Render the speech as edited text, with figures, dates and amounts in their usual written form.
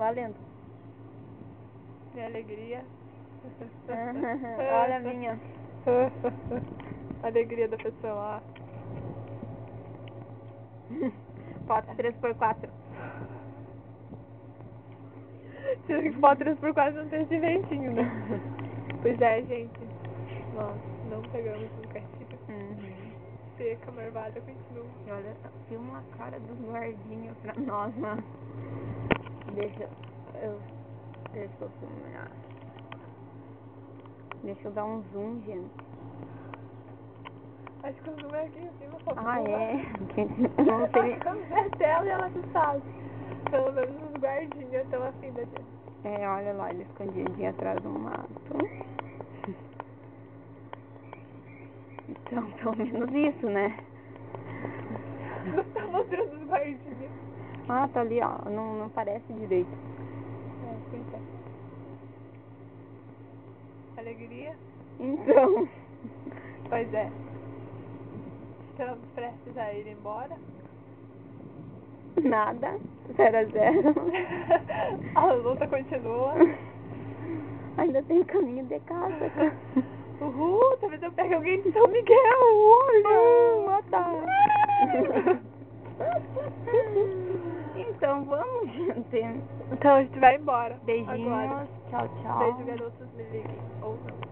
Valendo. Minha alegria. Olha a minha. Alegria da pessoa. Foto 3x4. Se foto 3x4 não tem esse ventinho, né? Pois é, gente. Nós não pegamos um castigo. Seca, marvada, continua. E olha, filma a cara dos guardinhas pra nós, mano. Deixa eu filmar. Deixa eu dar um zoom, gente. Acho que o zoom é aqui em cima. Só Ah, é? Não sei. Quando vê a tela e ela se sabe. Pelo menos os guardinhas estão afim da gente. É, olha lá, ele escondidinho atrás do mato. Então, pelo menos isso, né? Não tá mostrando os guardinhas. Ah, tá ali, ó. Não parece direito. É, pois é. Alegria? Então. Pois é. Estamos prestes a ir embora. Nada. 0-0. A luta continua. Ainda tem caminho de casa, cara. Uhul, talvez eu pegue alguém de São Miguel. Olha! Matar. Então vamos, gente. Então a gente vai embora. Beijinhos. Agora. Tchau, tchau. Beijo, garotos. Me liguem. Ou não.